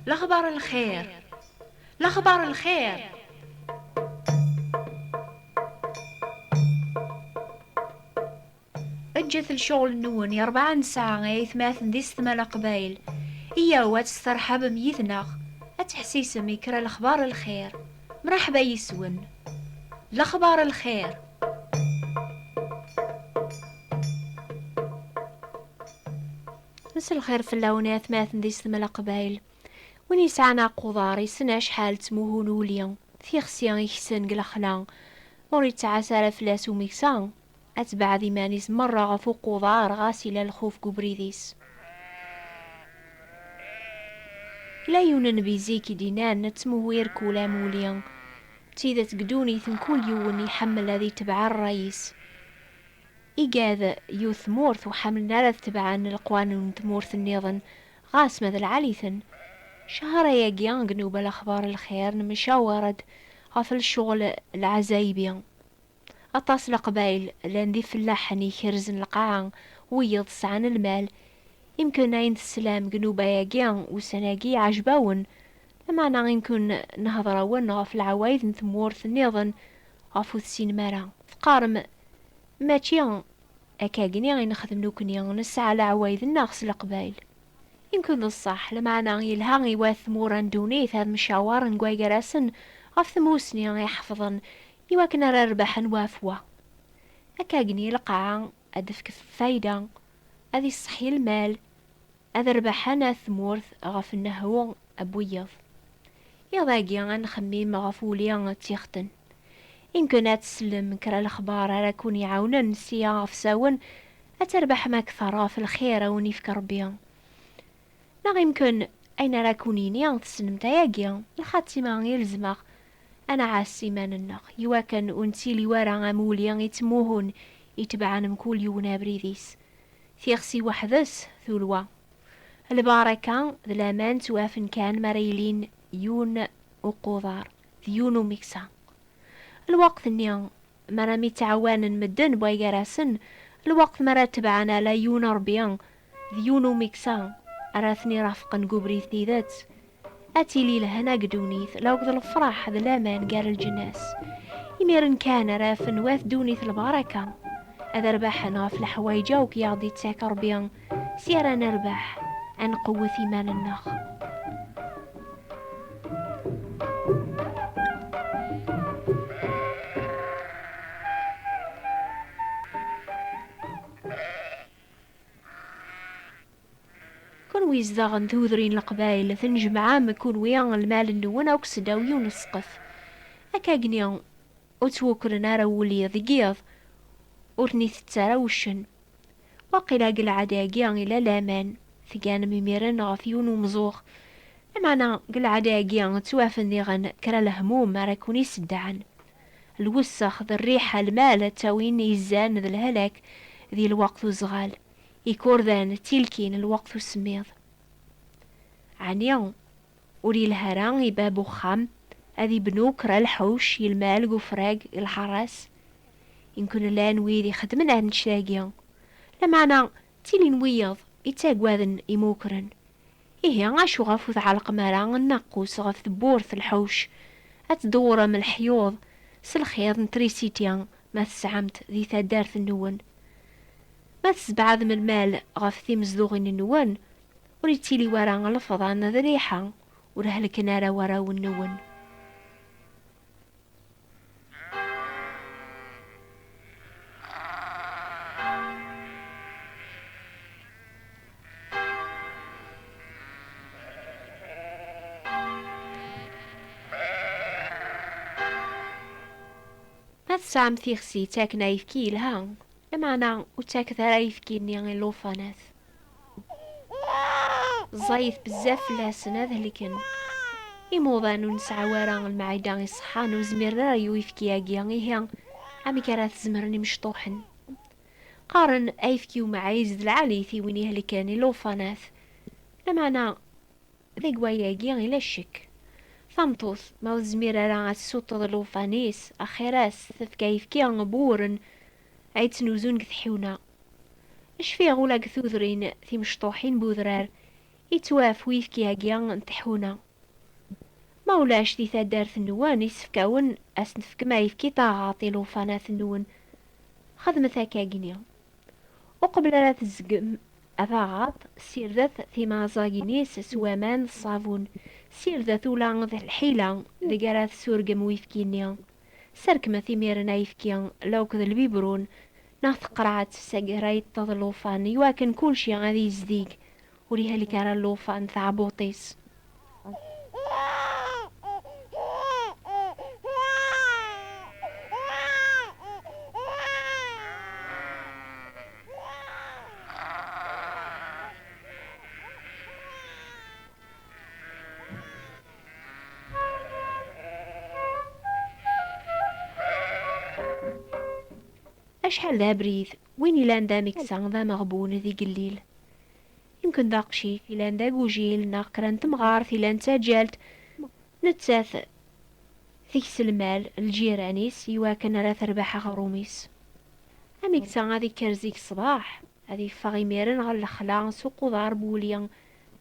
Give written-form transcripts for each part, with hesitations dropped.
الأخبار الخير. الأخبار الخير. اجت الشغل نون 4 ساعة ثماثن دي 6 قبايل. إيا واتسترحب ميثنا أتحسيس ميكرا الأخبار الخير. مرحبا يسون الأخبار الخير. مسا الخير في اللونات ثماثن دي 6 قبايل. وين يسعنا قضاري سنا شحال تموهون وليا في خسيان يحسن قلخلا وريد تعسى فلاس وميكسان أتبع ذي مانيس مرة غفو قضار غاسلة الخوف قبريديس لا يونن بيزيكي دينان نتمو يركولا موليا تيذا تقدوني ثم كل يوني يحمل هذي تبع الرئيس إيقاذ يوث مورث وحمل نارث تبعان القوانون تمورث النظن غاس ماذا العليثن شهر ياقيان قنوب الأخبار الخير نمشاورد غف الشغل العزايبيان أطاس القبايل لاندي فلاحني يخرزن القاعة ويضس عن المال يمكن عين السلام قنوبا ياقيان وسناقي عجباون لما يمكن نهضرون غف العوايد نثمورث النظن غفو السين مارا فقارم ماتيان أكاقني نخدم نوكني نسعى العوايد الناقص القبايل يمكن الصح لما يلهاغي واث موران دونيث هاد مشاور نقوي قراسن غف ثموسني يحفظن يواكن رربح وافوا أكاقني القاعة أدفك الفايدة أذي الصحي المال أذا ربحنا ثمورث غف النهو أبويض يضاقي نخميم غفوليا تيختن يمكن تسلم كرا الأخبار على كون يعاونن سيا غف ساون أتربح ما كثر في الخير ونفكر بيان لا يمكن أين راكونيني تسلم تاياقيا الخاتمة يلزمغ أنا عاسي من النغ يواكن أنتي لي ورا موليا يتموهن يتبعن مكول يونا بريديس ثيغسي وحدس ثلوة الباركة ذلامان توافن كان مريلين يون وقضار ذيون وميكسا الوقت النيان مرا متعوان مدن بويقراسن الوقت مرا تبعنا لا يون ربيان ذيون وميكسا أراثني رافقا قبري ثيذات أتي لي لهنا قدونيث لو قد الفرح ذا لامان قال الجناس يميرن كان رافن واث دونيث البركة أذا رباحنا في الحوايجة وكياضي تساكر بيان سيارة نربح عن قوة إيمان النخ كون ويزداغن ثوذرين القبايل ثنجمعا مكون ويان المال النون أو كسداويون السقف أكاقنيا وتوكرنا راولي ذقيض ورني تتراوشن وقيلا قل عداقيا إلى لامان ثقان ميميرن غفيون ومزوغ معنا قل عداقيا توافن ديغن كرا الهموم راكوني سدعن الوسخ ذا الريحة المال تاوين يزان ذا الهلاك ذي الوقت وزغال يكورذان تيلكين الوقت وسميض عنيا ولي الهران يبابو خام أذي بنوك را الحوش يلمال قفراق الحراس يمكن لا نويد يخدمن عن شاقيا لمعنا تيلي نويض يتاقواذن يموكرن إيه عاشو غفوث على القمارة النقوس غف ثبورث الحوش أتدورة من الحيوض سلخيض نتريسيتيان ما تسعمت ذي ثدارث النون ما تسبعذ من المال غف ثي مزدوغين النون وريتيلي ورا الفضان ذا ريحة ورهلك نارا ورا والنون ما تسعم ثيخسي تاك نايفكي لها لمعنا وتاك ثرايفكي نيان اللوفانات زايث بزاف لاسنا ذلكن يموضان نسعى ورا المعيدان يصحان وزمير رايو يفكي اقيان إيهان عمي كرات زمرني مشطوحن قارن ايفكي ومعايز العالي ثيويني هلكاني لوفانات لمعنا ذي قوايا اقيان إلا الشك ثمطوث ما وزمير راه السوط لوفانيس اخيراس ثفكايف كيان بورن عيد نوزون كثحونا اش فيه غولا كثوذرين ثي مشطوحين بوذرار يتواف ويفكي هاكيا نتحونا ما ولاش دي تدارت النوان يسفكاون اسنفك ما يفكي طاغاطي لوفانات النون خدمت هكا كينيا وقبل لا تزقم أثاغاط سيردت ثما زاقينيس سوامان الصابون سيردت ولا ذا الحيلة ذقارات سورقم ويفكينيا سركمة ثميرنا يفكيا لو كذا البيبرون ناث قرعت ساقرايت تظلوفان يواكن كل شي غادي يزديق وليها اللي كان اللوفان ثعبوطيس أشحال ذا بريد وين إلا ندا مكسان ذا مغبون ذي قليل يمكن ذا قشيف إلا ندا قوجيل ناقران تمغارث إلا نتا جالت نتساث ثيكس المال الجيرانيس يواكن على تربح غروميس أميكسان هذي كرزيك صباح هذي فاغي ميرن غال الخلا سوق ضار بوليان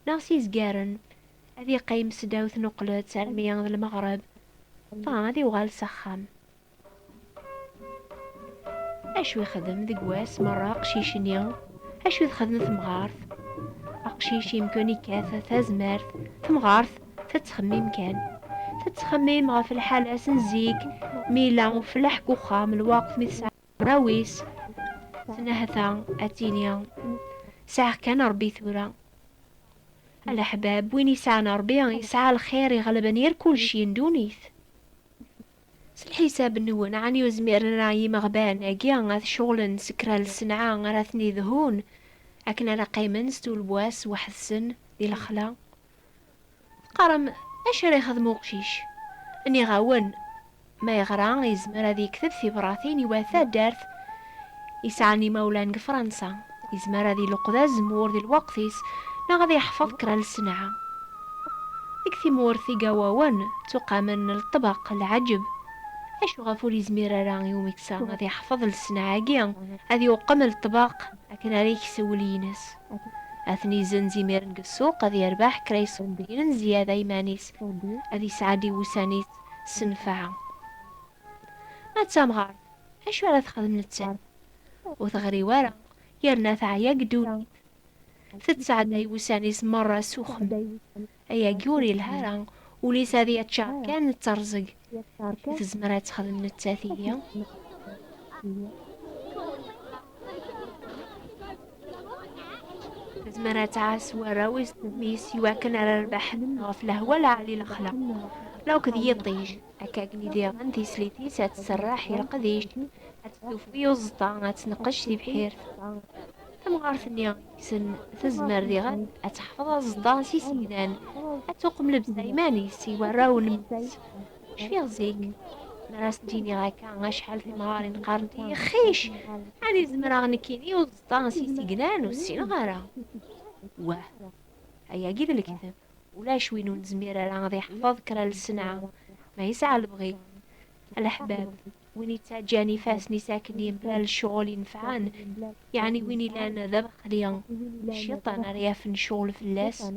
ناغسي زقارن هذي قيم سداوث نقلت سالميان المغرب هذي وغال سخام اشوي خدم دقواس مرة قشيشنيا اشوي خدم ثمغارث أقشيش يمكن يكاث تازمارث ثمغارث تتخميم كان تتخميم غف الحالة سنزيك ميلا وفلح وخام الوقت مثل راويس سنهثا أتينيا ساعة كان ربي ثورا الأحباب وين يسعى ربي يسعى الخير يغلبنير كل شي ندونيث الحساب نون عني وزمير راي مغبان اكيا غاث شغل سكرا السنعة غراثني ذهون اكن على قيمن ستول بواس واحد السن دي الخلا قرم اش راه يخدمو قشيش اني غاون ما يغرا يزمر هذا يكتب في براثين يواثا دارث يسعني مولان فرنسا يزمر هذه لقدا زمور دي الوقتيس نا غادي يحفظ كرا السنعة ديك ثمور ثقاواون تقامن الطبق العجب اش غافو لي زميرة راه يوميكسا غادي يحفظ السنعاكيا غادي يقم الطبق لكن عليك سولينس اثني زنزي ميرن السوق غادي يربح كريس بين زيادة يمانيس غادي سعدي وسانيس سنفعة ما تسامغار اش ولا تخدم نتسال وثغري ورا يرنا ثعيا قدوني تتسعد اي وسانيس مرة سخن ايا جوري الهرا وليس هذه اتشا كانت ترزق تزمرات تخدم التاثية تزمرات عاس وراويس ميس يواكن على البحر غفله ولا علي الخلا لو كذي يطيج أكاكني دي غنتي سليتي ساتسرح يرقديش هتسوفي وزطا هتنقش دي بحير ثم غارثني سن تزمر دي غد هتحفظ زطا سي سيدان هتوقم لبس ايماني سي وراو نمس شفي غزيك نراس تجيني غاكا شحال في مغاري نقارنتي خيش يعني زمرا غنكيني وزطا سي سيقنان وسي نغارا واه هيا قيد الكتاب ولا شوينو نزمير راه غادي يحفظ كرا السنعة ما يسعى البغي الأحباب وين يتاجاني فاسني ساكنين بلا الشغل ينفعان يعني وين لانا ذبخ ليا الشيطان رياف نشغل في اللاس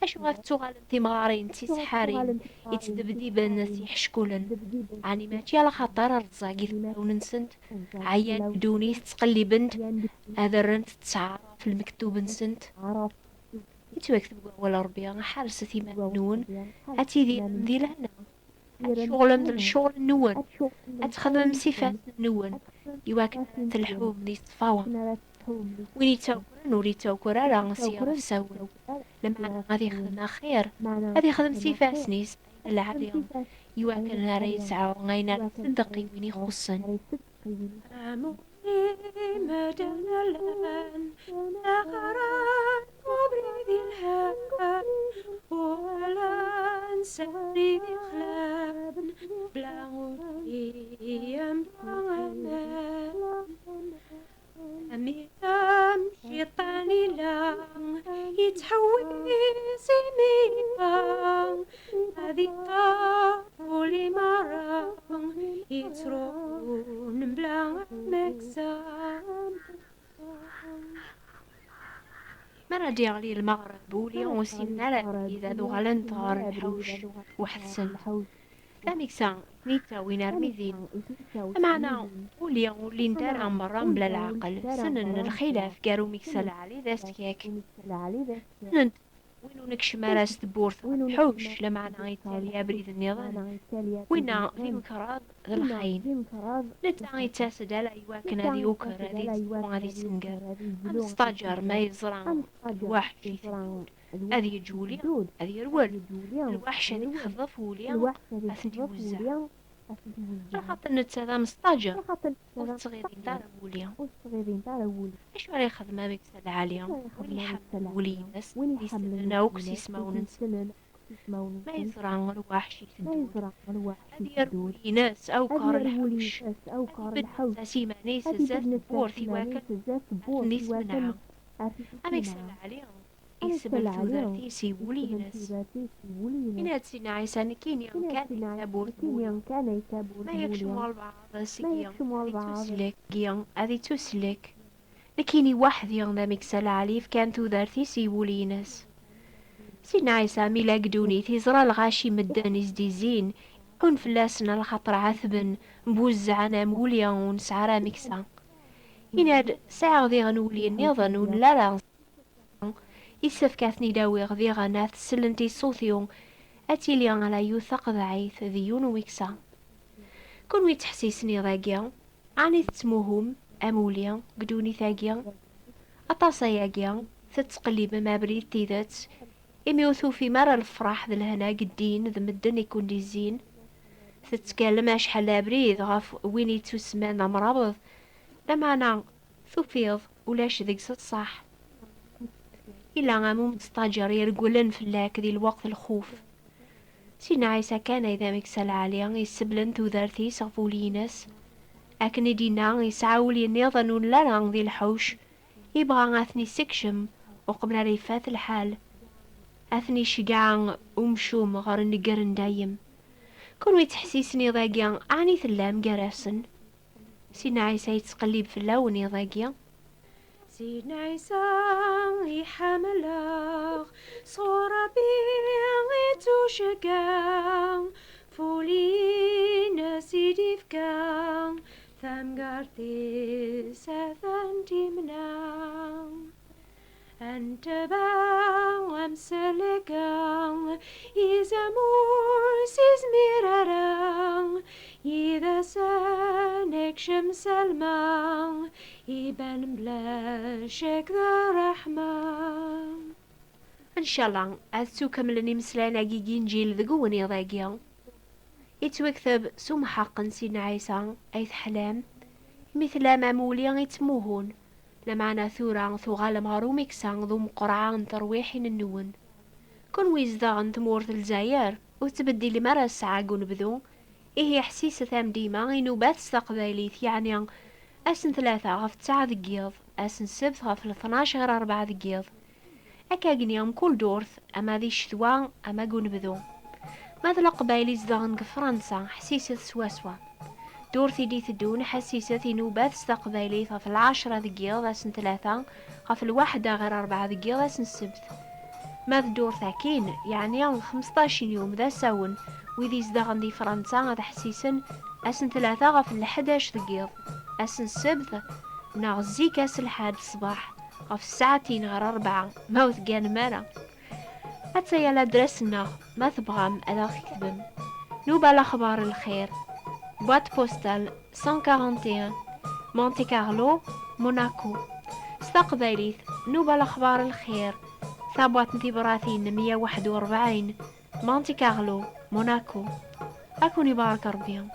اشو غافتو غالنتي مغارين تيسحارين يتدبدي بالناس يحشكولن يعني ماشي على خاطر الرزاق يثبتون نسنت عيان بدوني تقلبنت هذا الرنت تسعى في المكتوب نسنت يتوكتب ولا ربي حارس ثيما نون اتيدي ندي لهنا شغل من الشغل النون اتخدم صفات النون يواكب الحبوب دي صفاوة وين يتوكرن ولي توكرا راه نسير فساون لما غادي يخدم خير غادي يخدم صفات سنيس العالية يواكن راه يسعى غاينا صدقي وين يخصن مدن الآن نغران وبريد الهان ولا نسري خلاب بلا غريم بلا أميام شيطاني لا يتحوي سميفا هذه طولي مرة يترون بلا مكسام مرة ديالي المغرب وليا وسين على إذا ذو غالنطار الحوش واحد سن ثاميكسا نيتا وين رميذين معنا وليا ولي ندار عن برا بلا العقل سنن الخلاف قالوا ميكسا العالي ذاك ياك سنن وينو نكشم راس تبورث حوش لمعنا غيتاليا بريد النظام وينا في مكراض ذا الخاين نتا غيتاسد على يواكن هذي وكر هذي وغادي تنقر نستاجر ما يزرع الوحش هذي جوليا هذي رول الوحش هذيك خضف وليا اثني وزع خاطر نتا ذا مستاجر والصغيرين تاع وليا اش راه يخدم هذيك الساعه عاليه ولي حب ولي ناس يستناو وكسي يسمعوا نسمع ما يزرع الوحش يتدور هذي يرولي ناس او كار الحوش بدنا سيما نيس زاف بور في واكل نيس منعا هذيك الساعه عليهم يسبل ثلاثي سي ولي ناس إنها تسينا عيسان كين كان يتابور ما يكشموا البعض سيان هذي تسلك هذي تسلك لكيني واحد يغنى مكسل عليف كان تودارتي سيبولي ناس سينا عيسى ميلا قدوني تيزرى الغاشي مدان ازديزين كون فلاسنا الخطر عثبن مبوزعنا موليا ونسعرا مكسا إنا ساعة غدي غنولي النظن ولا لا يسفكاثني داوي غدي غناث سلنتي صوثيون أتيلي على يوثق ضعيف ذيون ويكسا كون ويتحسيسني ضاقيا عني تسموهم أموليا قدوني ثاقيا أطاساياقيا تتقلب ما بريد تيدات يميوثو في مرة الفرح ذا الهنا قدين ذا مدن يكون دي زين تتكلم شحال بريد غاف وين يتسمان مرابض لما أنا ثوفيض ولاش ذيك صح إلا غامو مستاجر يرقلن فلاك ذي الوقت الخوف سينا عيسى كان إذا مكسل عليا يسبلن توذارتي صفولينس أكن دينا يسعاولي النظن لا ذي الحوش يبغى أثني سكشم وقبل ريفات الحال أثني شقعان ومشوم غار نقرن دايم كون يتحسيسني ضاقيا عني ثلام قراسن سينا عيسى يتقلب في اللون ضاقيا سيدنا عيسى يحملغ صورة بيغي توشكاغ فولينا سيدي فكاغ ثم قارتي ساثن تيمناغ أنت باغ أمسلكاغ يزمور سيزميراراغ إذا سانك شمس الماء يبان بلا شك ذا رحمة إن شاء الله أتسو كملني مسلانا جيجين جيل ذقوني ضاقيا يتوكثب سوم حقا سيدنا عيسى أيث حلام مثل معموليا يتموهون لمعنا ثورا ثغال مغارو ميكسان ذو مقرعان ترويحين النون كون ويزدغن تمورث الجزائر وتبدي لمرا الساعة نبذو إيه حسيسة ثام ديما إنو استقباليث يعني أسن 3 غف 9 دقيض أسن 7 غف 12 غير 4 دقيض أكا قنيام كل دورث أما ذي الشتوى أما نبذو ماذا القبايلي زدغن فرنسا حسيسة سواسوا دورثي دي ثدون حسيسة إنو استقباليث غف 10 دقيض أسن 3 غف 1 غير 4 دقيض أسن 7 ماذا دور ثاكين يعني 15 يوم ذا ساون ويدي زدغن دي فرنسا غدا حسيسن أسن 3 غف 11 دقيقة أسن 7 نغزي كاس الحاد الصباح غف ساعتين غير 4 موت كان مالا أتسيا لا درسنا ما تبغام ألا خكبم نوبة الأخبار الخير بوات بوستال 141 مونتي كارلو موناكو استقباليث نوبة الأخبار الخير ثابوات انتبراثين 141 مونتي كارلو موناكو أكوني بارك ربيهم.